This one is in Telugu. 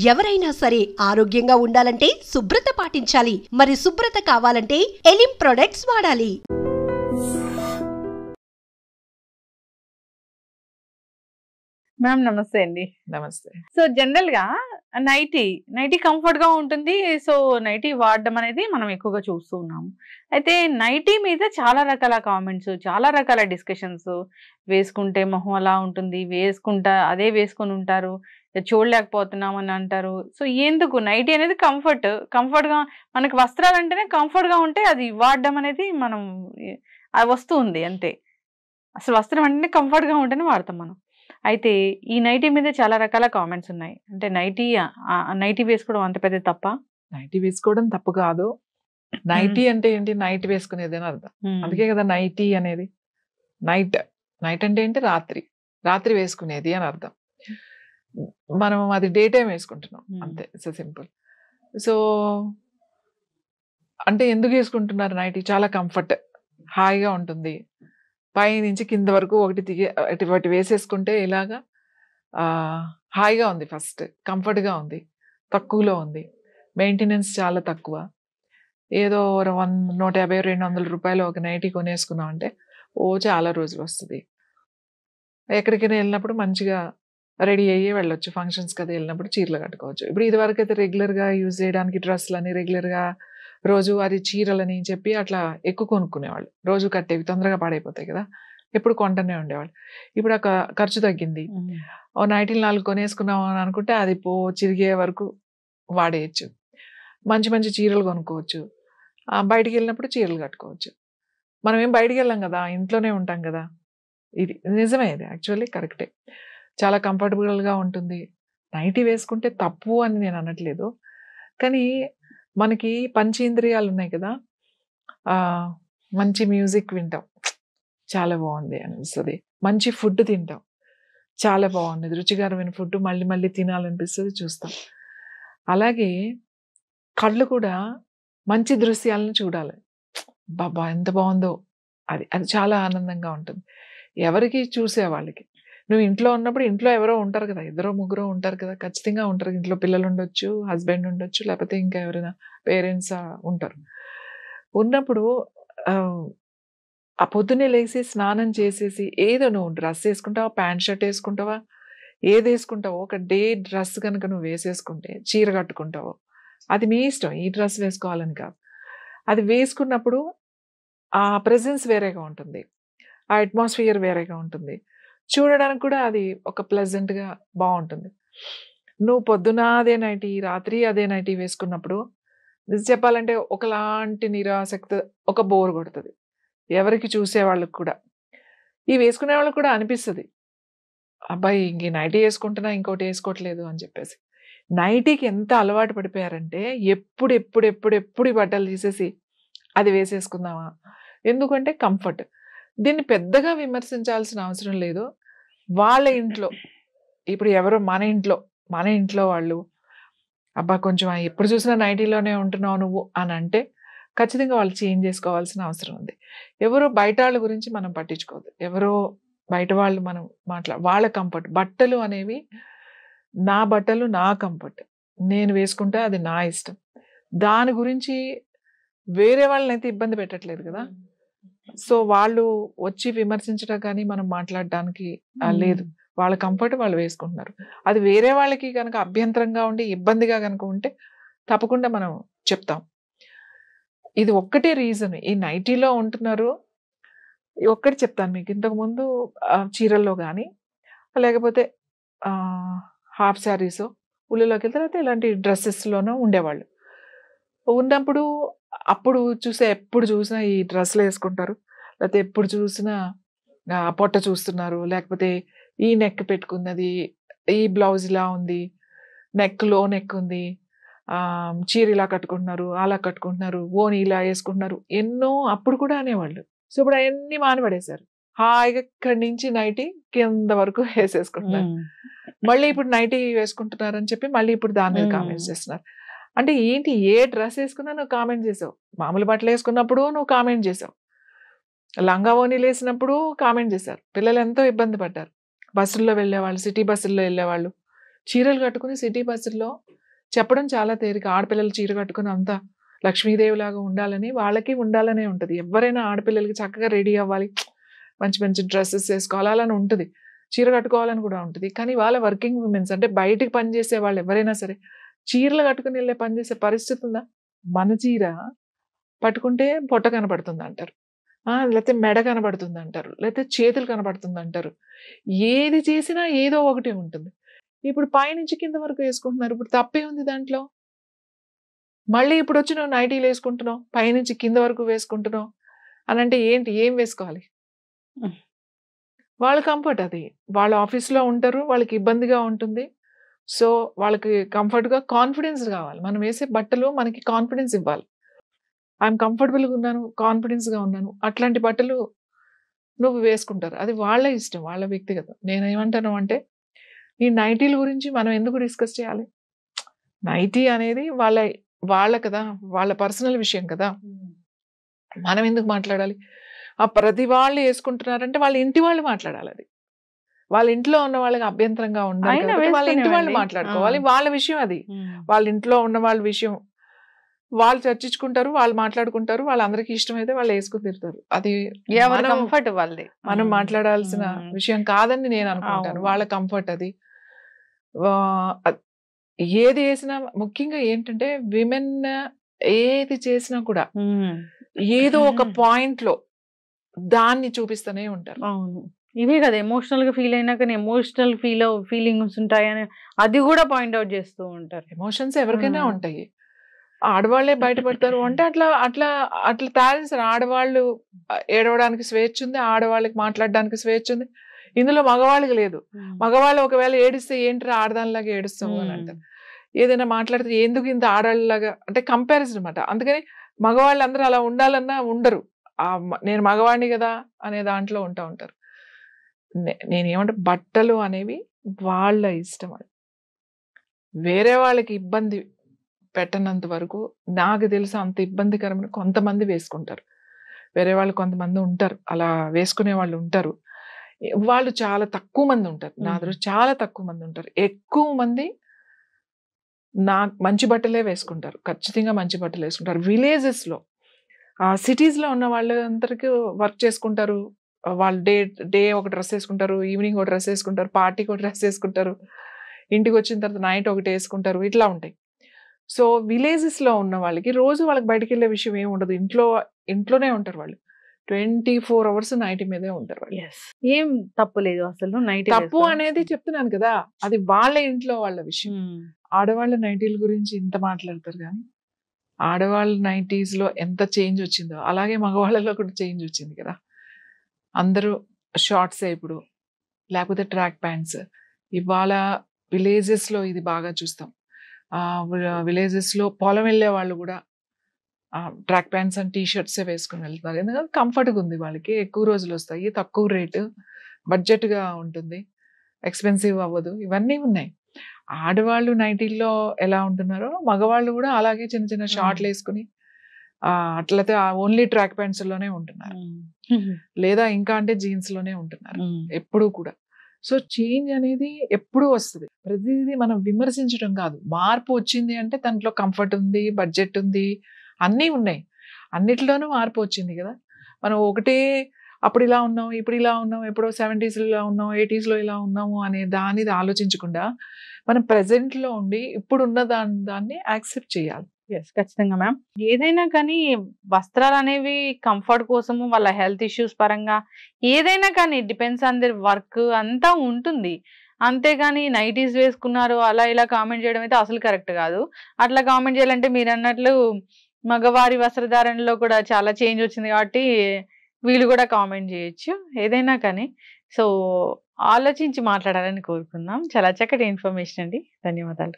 ఎవరైనా సరే ఆరోగ్యంగా ఉండాలంటే శుభ్రత పాటించాలి. మరి శుభ్రత కావాలంటే ఎలిం ప్రొడక్ట్స్ వాడాలి. మ్యామ్ నమస్తే అండి. నమస్తే. సో జనరల్ గా నైటీ కంఫర్ట్ గా ఉంటుంది. సో నైటీ వాడడం అనేది మనం ఎక్కువగా చూస్తూ ఉన్నాము. అయితే నైటీ మీద చాలా రకాల కామెంట్స్, చాలా రకాల డిస్కషన్స్. వేసుకుంటే మొహం అలా ఉంటుంది, అదే వేసుకొని ఉంటారు, చూడలేకపోతున్నాం అని అంటారు. సో ఎందుకు నైటీ అనేది కంఫర్ట్ గా మనకి వస్త్రాలు అంటేనే కంఫర్ట్ గా ఉంటే అది వాడడం అనేది మనం అది వస్తూ ఉంది అంతే. అసలు వస్త్రం అంటేనే కంఫర్ట్ గా ఉంటేనే వాడతాం మనం. అయితే ఈ నైటీ మీద చాలా రకాల కామెంట్స్ ఉన్నాయి. అంటే నైటీ వేసుకోవడం అంత పెద్ద తప్ప? నైటీ వేసుకోవడం తప్పు కాదు. నైటీ అంటే ఏంటి? నైట్ వేసుకునేది అని అర్థం. అందుకే కదా నైటీ అనేది. నైట్ అంటే ఏంటి? రాత్రి వేసుకునేది అని అర్థం. మనం అది డే టైం వేసుకుంటున్నాం అంతే. It's simple. సో అంటే ఎందుకు వేసుకుంటున్నారు నైటీ? చాలా కంఫర్ట్, హాయిగా ఉంటుంది. పై నుంచి కింద వరకు ఒకటి వేసేసుకుంటే ఇలాగా హాయిగా ఉంది. ఫస్ట్ కంఫర్ట్గా ఉంది, తక్కువలో ఉంది, మెయింటెనెన్స్ చాలా తక్కువ. ఏదో 150-200 రూపాయలు ఒక నైటీ కొనేసుకున్నాం అంటే చాలా రోజులు వస్తుంది. ఎక్కడికైనా వెళ్ళినప్పుడు మంచిగా రెడీ అయ్యి వెళ్ళొచ్చు. ఫంక్షన్స్కి అది వెళ్ళినప్పుడు చీరలు కట్టుకోవచ్చు. ఇప్పుడు ఇదివరకు అయితే రెగ్యులర్గా యూజ్ చేయడానికి డ్రెస్సులని, రెగ్యులర్గా రోజువారీ చీరలని చెప్పి అట్లా ఎక్కువ కొనుక్కునేవాళ్ళు. రోజు కట్టేవి తొందరగా పాడైపోతాయి కదా, ఎప్పుడు కొంటనే ఉండేవాళ్ళు. ఇప్పుడు ఆ ఖర్చు తగ్గింది. ఓ నైటీలు 4 కొనేసుకున్నాం అని అనుకుంటే అది చిరిగే వరకు వాడేయచ్చు. మంచి మంచి చీరలు కొనుక్కోవచ్చు. బయటికి వెళ్ళినప్పుడు చీరలు కట్టుకోవచ్చు. మనం ఏం బయటికి వెళ్ళాం కదా, ఇంట్లోనే ఉంటాం కదా. ఇది నిజమే, ఇది యాక్చువల్లీ కరెక్టే. చాలా కంఫర్టబుల్గా ఉంటుంది. నైటీ వేసుకుంటే తప్పు అని నేను అనట్లేదు. కానీ మనకి పంచేంద్రియాలు ఉన్నాయి కదా, మంచి మ్యూజిక్ వింటాం, చాలా బాగుంది అనిపిస్తుంది. మంచి ఫుడ్ తింటాం, చాలా బాగుంది, రుచికరమైన ఫుడ్ మళ్ళీ మళ్ళీ తినాలనిపిస్తుంది, చూస్తాం. అలాగే కళ్ళు కూడా మంచి దృశ్యాలను చూడాలి. బాబా ఎంత బాగుందో, అది చాలా ఆనందంగా ఉంటుంది ఎవరికి చూసే వాళ్ళకి. నువ్వు ఇంట్లో ఉన్నప్పుడు ఇంట్లో ఎవరో ఉంటారు కదా, 2-3 ఉంటారు కదా, ఖచ్చితంగా ఉంటారు. ఇంట్లో పిల్లలు ఉండొచ్చు, హస్బెండ్ ఉండొచ్చు, లేకపోతే ఇంకా ఎవరైనా పేరెంట్స్ ఉంటారు. ఉన్నప్పుడు ఆ పొద్దున్నే లేచి స్నానం చేసేసి ఏదో నువ్వు డ్రెస్ వేసుకుంటావా, ప్యాంట్ షర్ట్ వేసుకుంటావా, ఏది వేసుకుంటావో ఒక డే డ్రెస్ కనుక నువ్వు వేసేసుకుంటే, చీర కట్టుకుంటావో అది మీ ఇష్టం. ఈ డ్రెస్ వేసుకోవాలని కాదు. అది వేసుకున్నప్పుడు ఆ ప్రెజెన్స్ వేరేగా ఉంటుంది, ఆ అట్మాస్ఫియర్ వేరేగా ఉంటుంది, చూడడానికి కూడా అది ఒక ప్లెజెంట్గా బాగుంటుంది. నువ్వు పొద్దున అదే నైటీ, రాత్రి అదే నైటీ వేసుకున్నప్పుడు చెప్పాలంటే ఒకలాంటి నిరాసక్తి, ఒక బోర్ కొడుతుంది ఎవరికి చూసే వాళ్ళకి కూడా. ఈ వేసుకునే వాళ్ళకి కూడా అనిపిస్తుంది, అబ్బాయి ఇంక నైటీ వేసుకుంటున్నా ఇంకోటి వేసుకోవట్లేదు అని చెప్పేసి. నైటీకి ఎంత అలవాటు పడిపోయారంటే ఎప్పుడు బట్టలు తీసేసి అది వేసేసుకుందామా. ఎందుకంటే కంఫర్ట్. దీన్ని పెద్దగా విమర్శించాల్సిన అవసరం లేదు. వాళ్ళ ఇంట్లో ఇప్పుడు ఎవరో మన ఇంట్లో వాళ్ళు అబ్బా కొంచెం ఎప్పుడు చూసినా నైటీలోనే ఉంటున్నావు నువ్వు అని అంటే ఖచ్చితంగా వాళ్ళు చేంజ్ చేసుకోవాల్సిన అవసరం ఉంది. ఎవరో బయట వాళ్ళ గురించి మనం పట్టించుకోవద్దు. ఎవరో బయట వాళ్ళు మనం వాళ్ళ కంఫర్ట్. బట్టలు అనేవి నా బట్టలు, నా కంఫర్ట్, నేను వేసుకుంటే అది నా ఇష్టం. దాని గురించి వేరే వాళ్ళని అయితే ఇబ్బంది పెట్టట్లేదు కదా. సో వాళ్ళు వచ్చి విమర్శించడం కానీ మనం మాట్లాడడానికి లేదు. వాళ్ళ కంఫర్ట్ వాళ్ళు వేసుకుంటున్నారు. అది వేరే వాళ్ళకి కనుక అభ్యంతరంగా ఉండి ఇబ్బందిగా కనుక ఉంటే తప్పకుండా మనం చెప్తాం. ఇది ఒక్కటే రీజన్ ఈ నైటీలో ఉంటున్నారు. ఒక్కటి చెప్తాను మీకు. ఇంతకుముందు చీరల్లో కానీ లేకపోతే హాఫ్ శారీస్ ఉళ్ళలోకి వెళ్తే లేకపోతే ఇలాంటి డ్రెస్సెస్లోనూ ఉండేవాళ్ళు. ఉన్నప్పుడు అప్పుడు ఎప్పుడు చూసినా ఈ డ్రెస్సులు వేసుకుంటారు, లేకపోతే ఎప్పుడు చూసినా పొట్ట చూస్తున్నారు, లేకపోతే ఈ నెక్ పెట్టుకున్నది, ఈ బ్లౌజ్ ఇలా ఉంది, లో నెక్ ఉంది, చీర ఇలా కట్టుకుంటున్నారు, అలా కట్టుకుంటున్నారు, ఓని ఇలా వేసుకుంటున్నారు, ఎన్నో అప్పుడు కూడా అనేవాళ్ళు. సో ఇప్పుడు అవన్నీ మానబడేశారు. హాయిగా ఇక్కడి నుంచి నైటీ కింద వరకు వేసేసుకుంటున్నారు. మళ్ళీ ఇప్పుడు నైటీ వేసుకుంటున్నారు అని చెప్పి మళ్ళీ ఇప్పుడు దాని మీద కామెంట్స్ చేస్తున్నారు. అంటే ఏంటి, ఏ డ్రెస్ వేసుకున్నా నువ్వు కామెంట్ చేసావు, మామూలు బట్టలు వేసుకున్నప్పుడు నువ్వు కామెంట్ చేసావు, లంగా ఓనీలు వేసినప్పుడు కామెంట్ చేశారు. పిల్లలు ఎంతో ఇబ్బంది పడ్డారు. బస్సుల్లో వెళ్ళేవాళ్ళు, సిటీ బస్సుల్లో వెళ్ళేవాళ్ళు, చీరలు కట్టుకుని సిటీ బస్సుల్లో చెప్పడం చాలా తేలిక. ఆడపిల్లలు చీర కట్టుకుని అంతా లక్ష్మీదేవిలాగా ఉండాలని, వాళ్ళకి ఉండాలనే ఉంటుంది. ఎవరైనా ఆడపిల్లలకి చక్కగా రెడీ అవ్వాలి, మంచి మంచి డ్రెస్సెస్ వేసుకోవాలి అని ఉంటుంది. చీర కట్టుకోవాలని కూడా ఉంటుంది. కానీ వాళ్ళ వర్కింగ్ ఉమెన్స్ అంటే బయటికి పనిచేసే వాళ్ళు ఎవరైనా సరే చీరలు కట్టుకుని వెళ్ళే పనిచేసే పరిస్థితి ఉందా? మన చీర పట్టుకుంటే పొట్ట కనబడుతుంది అంటారు, లేకపోతే మెడ కనబడుతుంది అంటారు, లేకపోతే చేతులు కనబడుతుంది అంటారు. ఏది చేసినా ఏదో ఒకటి ఉంటుంది. ఇప్పుడు పైనుంచి కింద వరకు వేసుకుంటున్నారు. ఇప్పుడు తప్పే ఉంది దాంట్లో? మళ్ళీ ఇప్పుడు వచ్చి నువ్వు నైటీలు వేసుకుంటున్నావు, పైనుంచి కింద వరకు వేసుకుంటున్నావు అని అంటే ఏంటి? ఏం వేసుకోవాలి? వాళ్ళ కంఫర్ట్ అది. వాళ్ళ ఆఫీస్లో ఉంటారు, వాళ్ళకి ఇబ్బందిగా ఉంటుంది. సో వాళ్ళకి కంఫర్ట్గా కాన్ఫిడెన్స్ కావాలి. మనం వేసే బట్టలు మనకి కాన్ఫిడెన్స్ ఇవ్వాలి. ఐఎమ్ కంఫర్టబుల్గా ఉన్నాను, కాన్ఫిడెన్స్గా ఉన్నాను, అట్లాంటి బట్టలు నువ్వు వేసుకుంటారు. అది వాళ్ళ ఇష్టం, వాళ్ళ వ్యక్తిగతం. నేనేమంటాను అంటే, ఈ నైటీల గురించి మనం ఎందుకు డిస్కస్ చేయాలి? నైటీ అనేది వాళ్ళ కదా, వాళ్ళ పర్సనల్ విషయం కదా, మనం ఎందుకు మాట్లాడాలి? ప్రతి వాళ్ళు వేసుకుంటున్నారంటే వాళ్ళ ఇంటి వాళ్ళు మాట్లాడాలి. అది వాళ్ళ ఇంట్లో ఉన్న వాళ్ళకి అభ్యంతరంగా ఉండాలి కాబట్టి వాళ్ళ ఇంటి వాళ్ళు మాట్లాడుకోవాలి. వాళ్ళ విషయం అది. వాళ్ళ ఇంట్లో ఉన్న వాళ్ళ విషయం వాళ్ళు చర్చించుకుంటారు, వాళ్ళు మాట్లాడుకుంటారు. వాళ్ళందరికీ ఇష్టమైతే వాళ్ళు వేసుకుని తిరుగుతారు. అది కంఫర్ట్ వాళ్ళది. మనం మాట్లాడాల్సిన విషయం కాదని నేను అనుకుంటాను. వాళ్ళ కంఫర్ట్ అది. ఏది వేసినా ముఖ్యంగా ఏంటంటే విమెన్ ఏది చేసినా కూడా ఏదో ఒక పాయింట్ లో దాన్ని చూపిస్తూనే ఉంటారు. అవును, ఇవే కదా ఎమోషనల్ గా ఫీల్ అయినా కానీ ఎమోషనల్ ఫీలింగ్స్ ఉంటాయని అది కూడా పాయింట్అవుట్ చేస్తూ ఉంటారు. ఎమోషన్స్ ఎవరికైనా ఉంటాయి. ఆడవాళ్లే బయటపడతారు అంటే అట్లా అట్లా అట్లా తయారు చేస్తారు. ఆడవాళ్ళు ఏడవడానికి స్వేచ్ఛ ఉంది, ఆడవాళ్ళకి మాట్లాడడానికి స్వేచ్ఛ ఉంది. ఇందులో మగవాళ్ళకి లేదు. మగవాళ్ళు ఒకవేళ ఏడిస్తే ఏంటి ఆడదానిలాగా ఏడుస్తాము అని అంటారు. ఏదైనా మాట్లాడితే ఎందుకు ఇంత ఆడవాళ్ళలాగా అంటే కంపారిజన్ అనమాట. అందుకని మగవాళ్ళు అందరూ అలా ఉండాలన్నా ఉండరు. నేను మగవాడిని కదా అనే దాంట్లో ఉంటారు. నేనేమంటే బట్టలు అనేవి వాళ్ళ ఇష్టం. అది వేరే వాళ్ళకి ఇబ్బంది పెట్టనంత వరకు నాకు తెలుసు అంత ఇబ్బందికరమైన కొంతమంది వేసుకుంటారు. వేరే వాళ్ళు కొంతమంది ఉంటారు, అలా వేసుకునే వాళ్ళు ఉంటారు. వాళ్ళు చాలా తక్కువ మంది ఉంటారు. నా దృష్టి చాలా తక్కువ మంది ఉంటారు. ఎక్కువ మంది మంచి బట్టలే వేసుకుంటారు. ఖచ్చితంగా మంచి బట్టలు వేసుకుంటారు. విలేజెస్లో, సిటీస్లో ఉన్న వాళ్ళందరికీ వర్క్ చేసుకుంటారు. వాళ్ళు డే ఒక డ్రెస్ వేసుకుంటారు, ఈవినింగ్ ఒక డ్రెస్ వేసుకుంటారు, పార్టీకి ఒక డ్రెస్ వేసుకుంటారు, ఇంటికి వచ్చిన తర్వాత నైట్ ఒకటి వేసుకుంటారు. ఇట్లా ఉంటాయి. సో విలేజెస్లో ఉన్న వాళ్ళకి రోజు వాళ్ళకి బయటకు వెళ్ళే విషయం ఏమి ఉండదు. ఇంట్లోనే ఉంటారు వాళ్ళు. 24 hours నైటీ మీదే ఉంటారు వాళ్ళు. ఏం తప్పు లేదు అసలు. నైటీ తప్పు అనేది చెప్తున్నాను కదా, అది వాళ్ళ ఇంట్లో వాళ్ళ విషయం. ఆడవాళ్ళ నైటీల గురించి ఇంత మాట్లాడతారు కానీ ఆడవాళ్ళ నైటీస్లో ఎంత చేంజ్ వచ్చిందో అలాగే మగవాళ్ళలో కూడా చేంజ్ వచ్చింది కదా. అందరూ షార్ట్సే ఇప్పుడు, లేకపోతే ట్రాక్ ప్యాంట్స్. ఇవాళ విలేజెస్లో ఇది బాగా చూస్తాం. విలేజెస్లో పొలం వెళ్ళే వాళ్ళు కూడా ట్రాక్ ప్యాంట్స్ అండ్ టీషర్ట్సే వేసుకుని వెళ్తున్నారు. ఎందుకంటే కంఫర్ట్గా ఉంది వాళ్ళకి, ఎక్కువ రోజులు వస్తాయి, తక్కువ రేటు, బడ్జెట్గా ఉంటుంది, ఎక్స్పెన్సివ్ అవ్వదు. ఇవన్నీ ఉన్నాయి. ఆడవాళ్ళు నైటీల్లో ఎలా ఉంటున్నారో మగవాళ్ళు కూడా అలాగే చిన్న చిన్న షార్ట్లు వేసుకుని అట్లయితే ఓన్లీ ట్రాక్ ప్యాంట్స్లోనే ఉంటున్నారు, లేదా ఇంకా అంటే జీన్స్లోనే ఉంటున్నారు ఎప్పుడూ కూడా. సో చేంజ్ అనేది ఎప్పుడూ వస్తుంది. ప్రతిదీ మనం విమర్శించడం కాదు. మార్పు వచ్చింది అంటే దాంట్లో కంఫర్ట్ ఉంది, బడ్జెట్ ఉంది, అన్నీ ఉన్నాయి. అన్నిట్లోనూ మార్పు వచ్చింది కదా. మనం ఒకటే అప్పుడు ఇలా ఉన్నాం, ఇప్పుడు ఇలా ఉన్నాం, ఎప్పుడో 70s ఇలా ఉన్నాం, 80s ఇలా ఉన్నాము అనే దానిది ఆలోచించకుండా మనం ప్రెసెంట్లో ఉండి ఇప్పుడున్న దాన్ని యాక్సెప్ట్ చేయాలి. ఖచ్చితంగా మ్యామ్. ఏదైనా కానీ వస్త్రాలు అనేవి కంఫర్ట్ కోసము, వాళ్ళ హెల్త్ ఇష్యూస్ పరంగా ఏదైనా కానీ డిపెండ్స్ ఆన్ దర్ వర్క్ అంతా ఉంటుంది. అంతేగాని నైటీస్ వేసుకున్నారు అలా ఇలా కామెంట్ చేయడం అయితే అసలు కరెక్ట్ కాదు. అట్లా కామెంట్ చేయాలంటే మీరు అన్నట్లు మగవారి వస్త్రధారణలో కూడా చాలా చేంజ్ వచ్చింది కాబట్టి వీళ్ళు కూడా కామెంట్ చేయొచ్చు ఏదైనా కానీ. సో ఆలోచించి మాట్లాడాలని కోరుకుందాం. చాలా చక్కటి ఇన్ఫర్మేషన్ అండి. ధన్యవాదాలు.